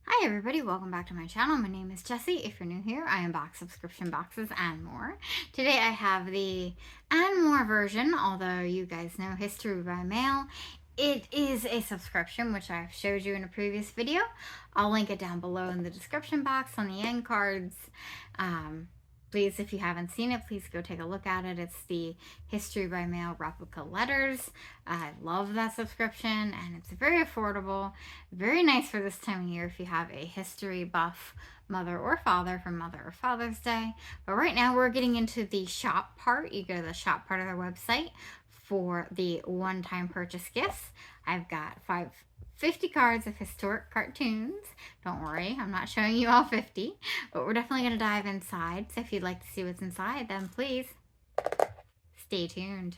Hi everybody, welcome back to my channel. My name is Jessie. If you're new here, I unbox subscription boxes and more. Today I have the and more version, although you guys know History by Mail. It is a subscription, which I've showed you in a previous video. I'll link it down below in the description box on the end cards. Please, if you haven't seen it, please go take a look at it. It's the History by Mail replica letters. I love that subscription, and it's very affordable. Very nice for this time of year if you have a history buff mother or father for Mother or Father's Day. But right now we're getting into the shop part. You go to the shop part of their website for the one-time purchase gifts. I've got 50 cards of historic cartoons. Don't worry, I'm not showing you all 50, but we're definitely going to dive inside. So if you'd like to see what's inside, then please stay tuned.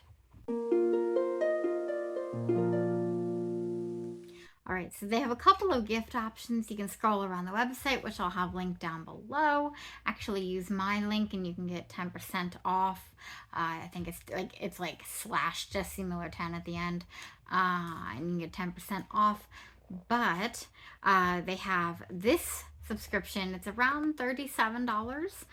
All right, so they have a couple of gift options. You can scroll around the website, which I'll have linked down below. Actually, use my link and you can get 10% off. I think it's like / Jessie Miller 10 at the end, and you can get 10% off. But they have this subscription. It's around $37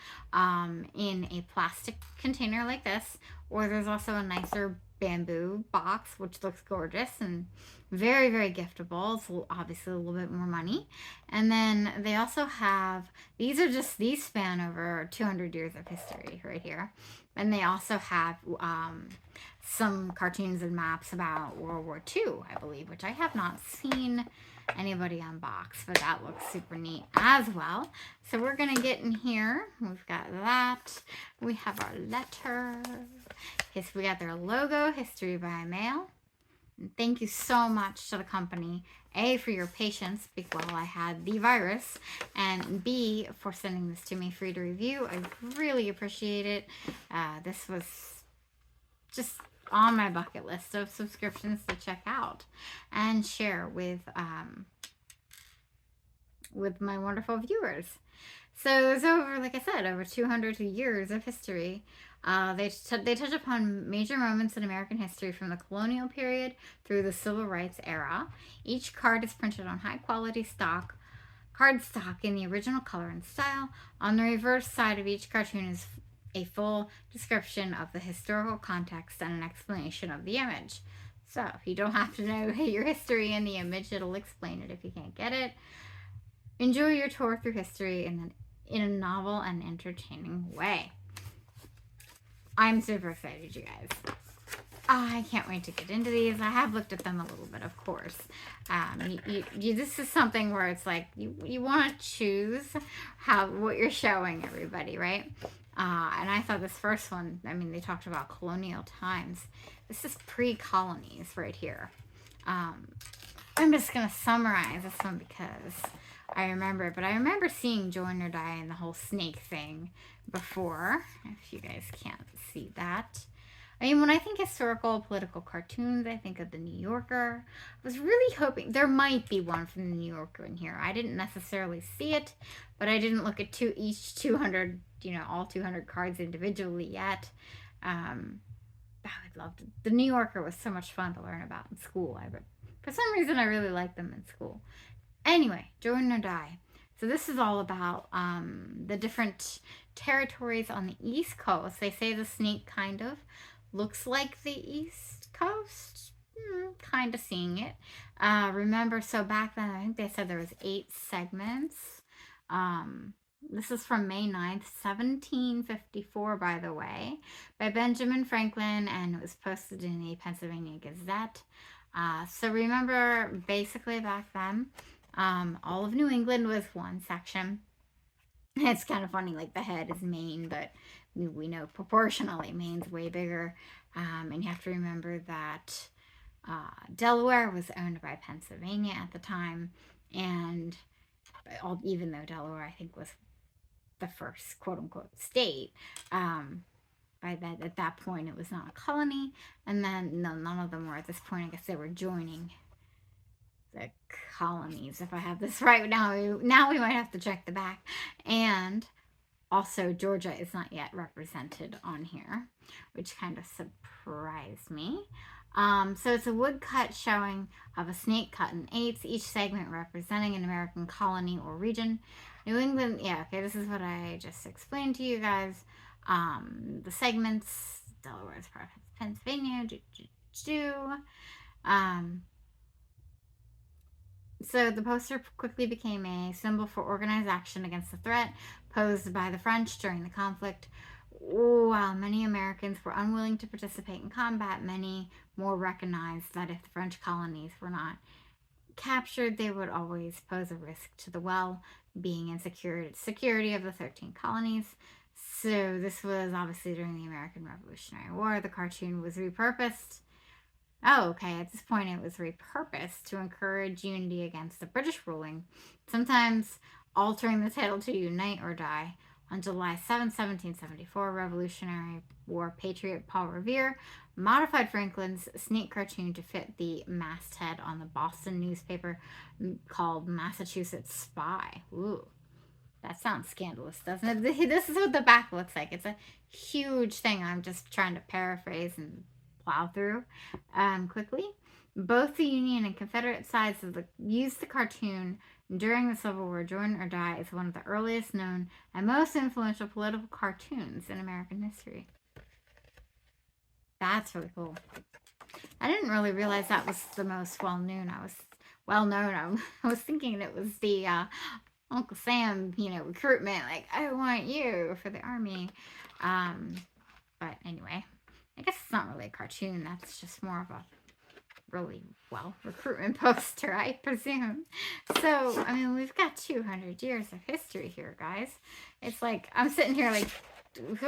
in a plastic container like this, or there's also a nicer bamboo box, which looks gorgeous and very, very giftable. It's obviously a little bit more money. And then they also have, these span over 200 years of history right here. And they also have some cartoons and maps about World War II, I believe, which I have not seen anybody unbox, but that looks super neat as well. So we're gonna get in here. We've got that. We have our letter. We got their logo, History by Mail. And thank you so much to the company, A, for your patience while I had the virus, and B, for sending this to me free to review. I really appreciate it. This was just on my bucket list of subscriptions to check out and share with my wonderful viewers. So there's over, like I said, over 200 years of history. They touch upon major moments in American history from the colonial period through the civil rights era. Each card is printed on high quality cardstock in the original color and style. On the reverse side of each cartoon is a full description of the historical context and an explanation of the image. So if you don't have to know your history in the image, it'll explain it if you can't get it. Enjoy your tour through history in a novel and entertaining way. I'm super excited, you guys. I can't wait to get into these. I have looked at them a little bit, of course. This is something where it's like you want to choose what you're showing everybody, right? And I thought this first one, I mean, they talked about colonial times. This is pre-colonies right here. I'm just going to summarize this one because I remember, but I remember seeing Join or Die and the whole snake thing before, if you guys can't see that. I mean, when I think historical political cartoons, I think of the New Yorker. I was really hoping there might be one from the New Yorker in here. I didn't necessarily see it, but I didn't look at each 200, all 200 cards individually yet. I would love to. The New Yorker was so much fun to learn about in school. For some reason, I really liked them in school. Anyway, Join or Die. So this is all about the different territories on the East Coast. They say the snake kind of looks like the East Coast. Kind of seeing it. Remember, so back then, I think they said there was 8 segments. This is from May 9th, 1754, by the way, by Benjamin Franklin, and it was posted in the Pennsylvania Gazette. So remember, basically back then, all of New England was one section. It's kind of funny, like the head is Maine, but we know proportionally Maine's way bigger. And you have to remember that Delaware was owned by Pennsylvania at the time, and even though Delaware, I think, was the first quote-unquote state, at that point it was not a colony, and then none of them were at this point. I guess they were joining the colonies, if I have this right. Now we might have to check the back. And also Georgia is not yet represented on here, which kind of surprised me. So it's a woodcut showing of a snake cut in eighths, each segment representing an American colony or region. New England, yeah, okay, this is what I just explained to you guys. The segments, Delaware is part of Pennsylvania, So the poster quickly became a symbol for organized action against the threat posed by the French during the conflict. While many Americans were unwilling to participate in combat, many more recognized that if the French colonies were not captured, they would always pose a risk to the well-being and security of the 13 colonies. So this was obviously during the American Revolutionary War. The cartoon was repurposed. Oh, okay. At this point, it was repurposed to encourage unity against the British ruling, sometimes altering the title to Unite or Die. On July 7, 1774, Revolutionary War patriot Paul Revere modified Franklin's snake cartoon to fit the masthead on the Boston newspaper called Massachusetts Spy. Ooh, that sounds scandalous, doesn't it? This is what the back looks like. It's a huge thing. I'm just trying to paraphrase and plow through quickly. Both the Union and Confederate sides used the cartoon during the Civil War. Join or Die is one of the earliest known and most influential political cartoons in American history. That's really cool. I didn't really realize that was the most well-known. I was thinking it was the Uncle Sam, recruitment. Like, I want you for the army. But anyway, I guess it's not really a cartoon. That's just more of a really recruitment poster, I presume. So, I mean, we've got 200 years of history here, guys. It's like, I'm sitting here like, if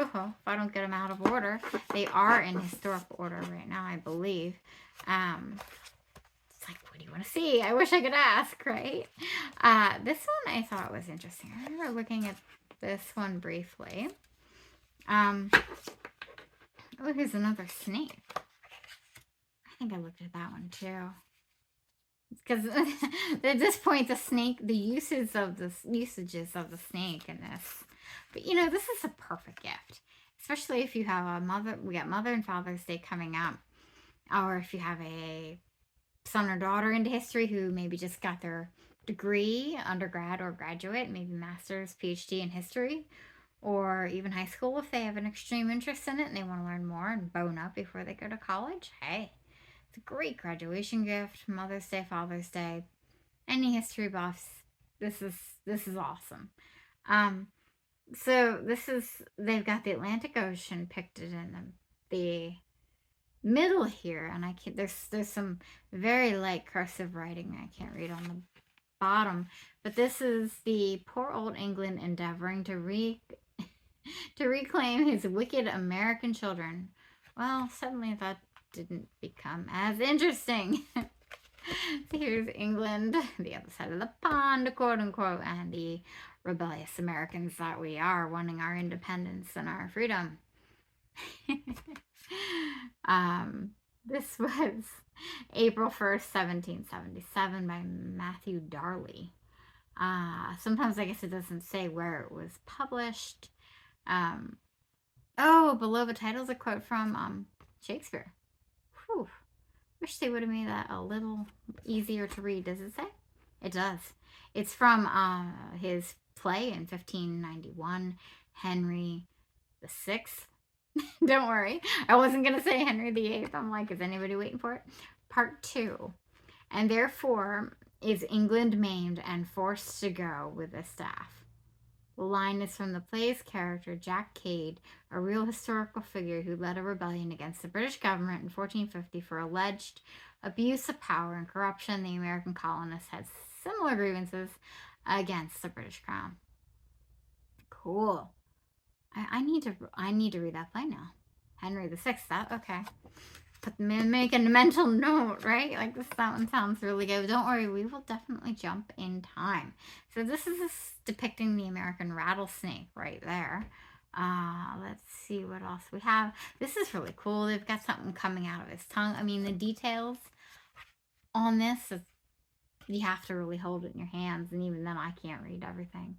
I don't get them out of order. They are in historical order right now, I believe. It's like, what do you want to see? I wish I could ask, right? This one I thought was interesting. I remember looking at this one briefly. Oh, here's another snake. I think I looked at that one too. Because at this point, the usages of the snake in this. But this is a perfect gift, especially if you have a mother. We got Mother and Father's Day coming up, or if you have a son or daughter into history who maybe just got their degree, undergrad or graduate, maybe master's, PhD in history, or even high school if they have an extreme interest in it and they want to learn more and bone up before they go to college. Hey, it's a great graduation gift. Mother's Day, Father's Day, any history buffs. This is awesome. So they've got the Atlantic Ocean pictured in the middle here, and there's some very light cursive writing I can't read on the bottom, but this is the poor old England endeavoring to reclaim his wicked American children. Well, suddenly that didn't become as interesting. So here's England, the other side of the pond, quote unquote, and the rebellious Americans that we are, wanting our independence and our freedom. This was April 1st, 1777 by Matthew Darley. Sometimes I guess it doesn't say where it was published. Below the title is a quote from Shakespeare. Whew. Wish they would have made that a little easier to read. Does it say? It does. It's from his play in 1591, Henry VI. Don't worry. I wasn't going to say Henry VIII. I'm like, is anybody waiting for it? Part 2. And therefore is England maimed and forced to go with the staff. The line is from the play's character, Jack Cade, a real historical figure who led a rebellion against the British government in 1450 for alleged abuse of power and corruption. The American colonists had similar grievances against the British crown. Cool. I need to read that play now. Henry VI. Okay. Make a mental note, right? Like that one sounds really good. Don't worry, we will definitely jump in time. So this is depicting the American rattlesnake right there. Let's see what else we have. This is really cool. They've got something coming out of his tongue. I mean, the details on this, you have to really hold it in your hands, and even then I can't read everything.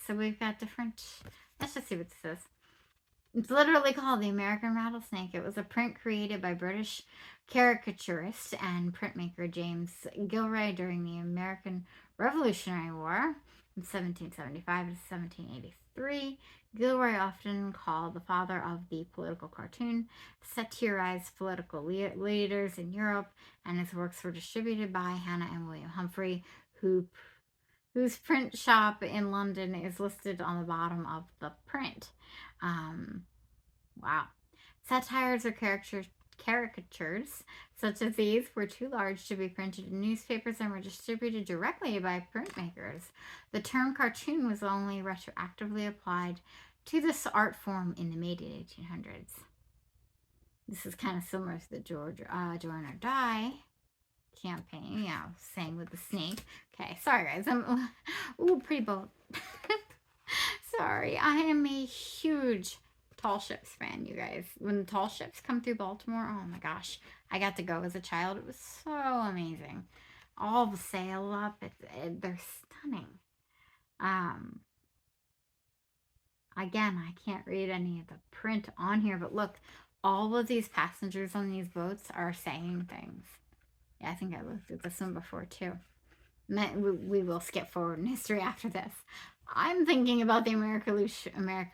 So we've got different, let's just see what this is. It's literally called The American Rattlesnake. It was a print created by British caricaturist and printmaker James Gilray during the American Revolutionary War from 1775 to 1783. Gilray, often called the father of the political cartoon, satirized political leaders in Europe, and his works were distributed by Hannah and William Humphrey, whose print shop in London is listed on the bottom of the print. Wow. Satires or caricatures such as these were too large to be printed in newspapers and were distributed directly by printmakers. The term cartoon was only retroactively applied to this art form in the mid-1800s. This is kind of similar to the Join or Die campaign, saying with the snake. Okay, sorry guys, I'm pretty bold. Sorry, I am a huge tall ships fan, you guys. When the tall ships come through Baltimore, oh my gosh, I got to go as a child. It was so amazing. All the sail up, they're stunning. Again, I can't read any of the print on here, but look, all of these passengers on these boats are saying things. Yeah, I think I looked at this one before too. We will skip forward in history after this. I'm thinking about the American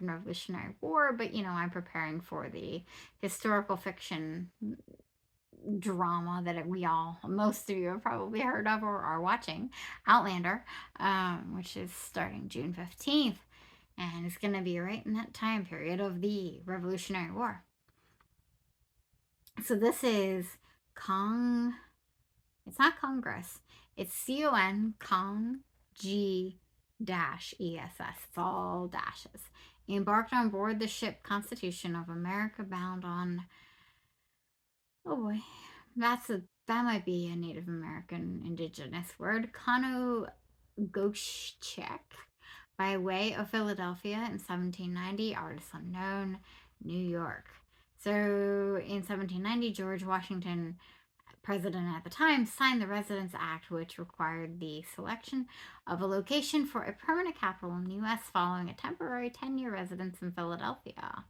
Revolutionary War, but I'm preparing for the historical fiction drama that most of you have probably heard of or are watching, Outlander, which is starting June 15th, and it's going to be right in that time period of the Revolutionary War. So this is it's not Congress, it's Con G -ESS. It's all dashes. He embarked on board the ship Constitution of America bound on, oh boy, that might be a Native American indigenous word, Conogoshcheck, by way of Philadelphia in 1790, artist unknown, New York. So in 1790, George Washington, president at the time, signed the Residence Act, which required the selection of a location for a permanent capital in the U.S. following a temporary 10-year residence in Philadelphia.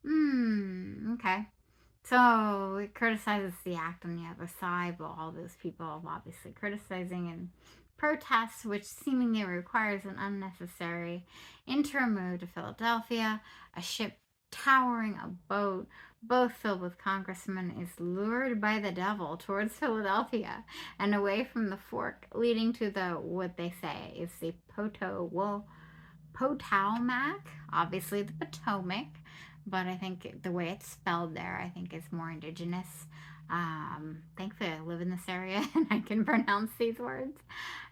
Okay. So it criticizes the act on the other side, but all those people obviously criticizing and protests, which seemingly requires an unnecessary interim move to Philadelphia. A ship towering a boat, both filled with congressmen, is lured by the devil towards Philadelphia and away from the fork leading to what they say is the Potomac, obviously the Potomac, but I think the way it's spelled there, I think is more indigenous. Thankfully I live in this area and I can pronounce these words.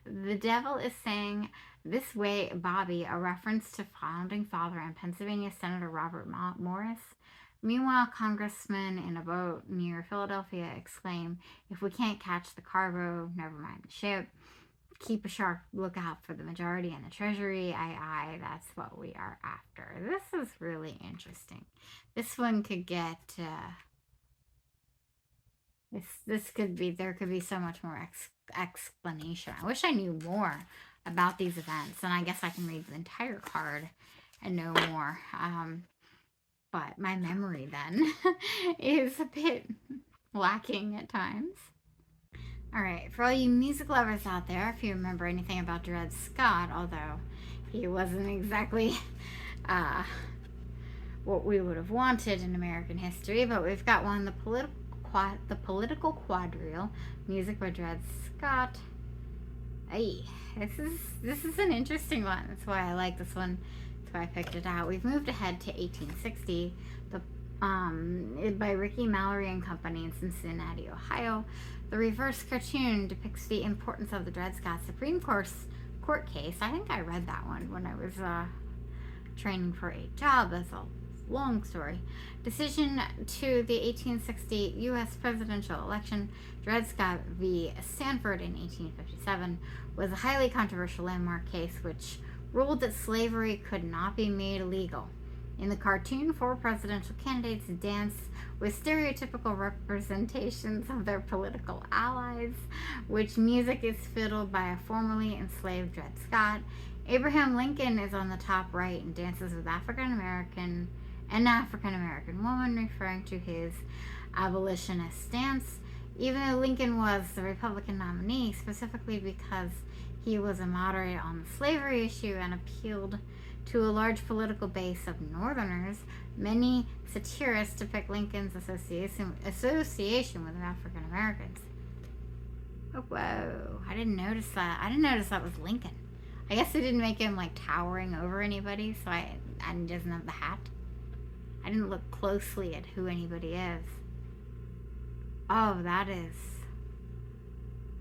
The devil is saying, "This way, Bobby," a reference to founding father and Pennsylvania Senator Robert Morris. Meanwhile, congressmen in a boat near Philadelphia exclaim, "If we can't catch the cargo, never mind the ship. Keep a sharp lookout for the majority and the treasury. Aye, that's what we are after." This is really interesting. This one could get... there could be so much more explanation. I wish I knew more about these events, and I guess I can read the entire card and know more. But my memory then is a bit lacking at times. All right, for all you music lovers out there, if you remember anything about Dred Scott, although he wasn't exactly what we would have wanted in American history, but we've got one, the political quadrille, music by Dred Scott. Hey, this is an interesting one. That's why I like this one. That's why I picked it out. We've moved ahead to 1860. By Ricky Mallory and Company in Cincinnati, Ohio. The reverse cartoon depicts the importance of the Dred Scott Supreme Court case. I think I read that one when I was training for a job. That's a long story. Decision to the 1860 U.S. presidential election, Dred Scott v. Sanford in 1857, was a highly controversial landmark case which ruled that slavery could not be made illegal. In the cartoon, 4 presidential candidates dance with stereotypical representations of their political allies, which music is fiddled by a formerly enslaved Dred Scott. Abraham Lincoln is on the top right and dances with African American an African American woman, referring to his abolitionist stance, even though Lincoln was the Republican nominee, specifically because he was a moderate on the slavery issue and appealed to a large political base of Northerners. Many satirists depict Lincoln's association with African Americans. Oh, whoa, I didn't notice that. I didn't notice that was Lincoln. I guess they didn't make him like towering over anybody, so he doesn't have the hat. I didn't look closely at who anybody is. Oh,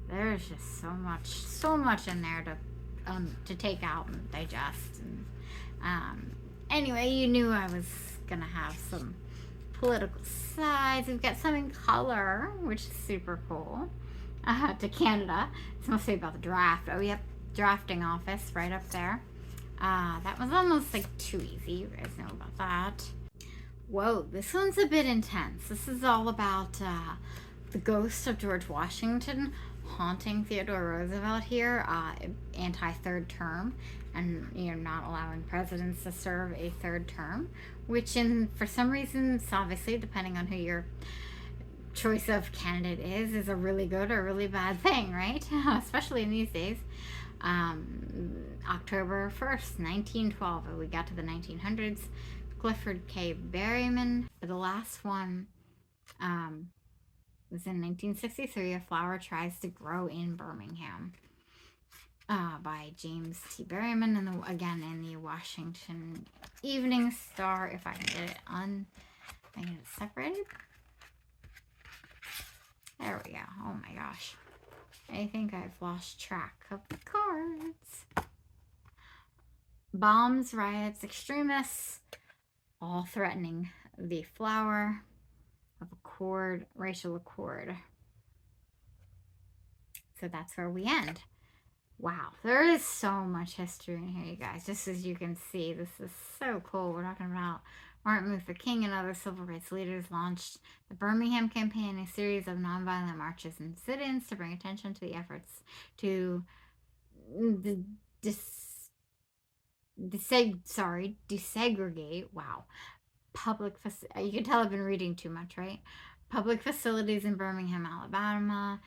there's just so much in there to take out and digest. And anyway, you knew I was gonna have some political sides. We've got some in color, which is super cool. To Canada. It's mostly about the draft. Oh, yep, drafting office right up there. That was almost like too easy. You guys know about that. Whoa, this one's a bit intense. This is all about the ghost of George Washington haunting Theodore Roosevelt here, anti-third term, and not allowing presidents to serve a third term, which for some reasons, obviously, depending on who your choice of candidate is a really good or really bad thing, right? Especially in these days. October 1st, 1912, we got to the 1900s. Clifford K. Berryman. The last one was in 1963, A Flower Tries to Grow in Birmingham, by James T. Berryman, and again in the Washington Evening Star. If I can get it separated. There we go. Oh my gosh. I think I've lost track of the cards. Bombs, riots, extremists, all threatening the flower of accord, racial accord. So that's where we end. Wow, there is so much history in here, you guys. Just as you can see, this is so cool. We're talking about Martin Luther King and other civil rights leaders launched the Birmingham campaign, a series of nonviolent marches and sit-ins to bring attention to the efforts to desegregate. Wow. You can tell I've been reading too much, right? Public facilities in Birmingham, Alabama.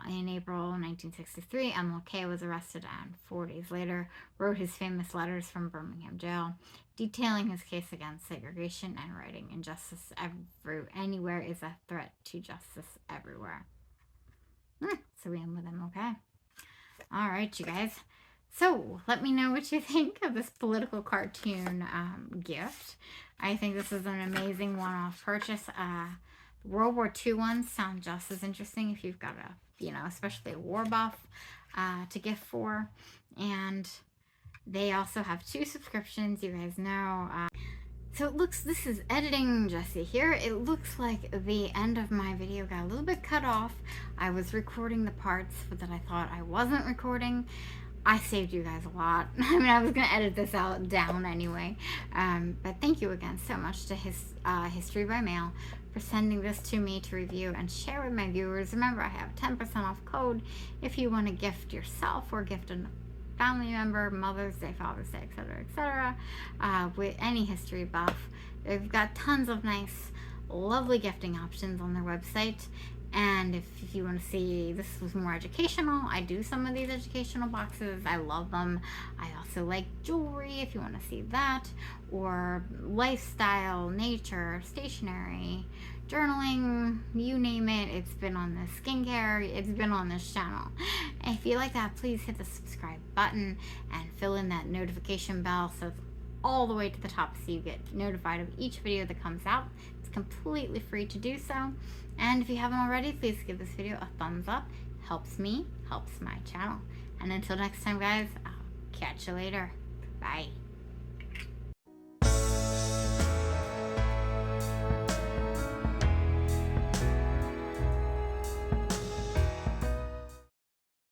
In April 1963, MLK was arrested and 4 days later wrote his famous letters from Birmingham Jail, detailing his case against segregation and writing, "Injustice anywhere is a threat to justice everywhere." So we end with MLK. All right, you guys. So let me know what you think of this political cartoon gift. I think this is an amazing one-off purchase. World War II ones sound just as interesting if you've got especially a war buff to gift for. And they also have 2 subscriptions, you guys know. So this is editing Jessie here. It looks like the end of my video got a little bit cut off. I was recording the parts that I thought I wasn't recording. I saved you guys a lot. I mean, I was going to edit this down anyway. But thank you again so much to History by Mail for sending this to me to review and share with my viewers. Remember, I have 10% off code if you want to gift yourself or gift a family member, Mother's Day, Father's Day, etc., with any history buff. They've got tons of nice, lovely gifting options on their website. And if you want to see, this was more educational, I do some of these educational boxes. I love them. I also like jewelry, if you want to see that, or lifestyle, nature, stationery, journaling, you name it. It's been on the skincare, it's been on this channel. If you like that, please hit the subscribe button and fill in that notification bell so it's all the way to the top so you get notified of each video that comes out. It's completely free to do so. And if you haven't already, please give this video a thumbs up. Helps me, helps my channel. And until next time, guys, I'll catch you later. Bye.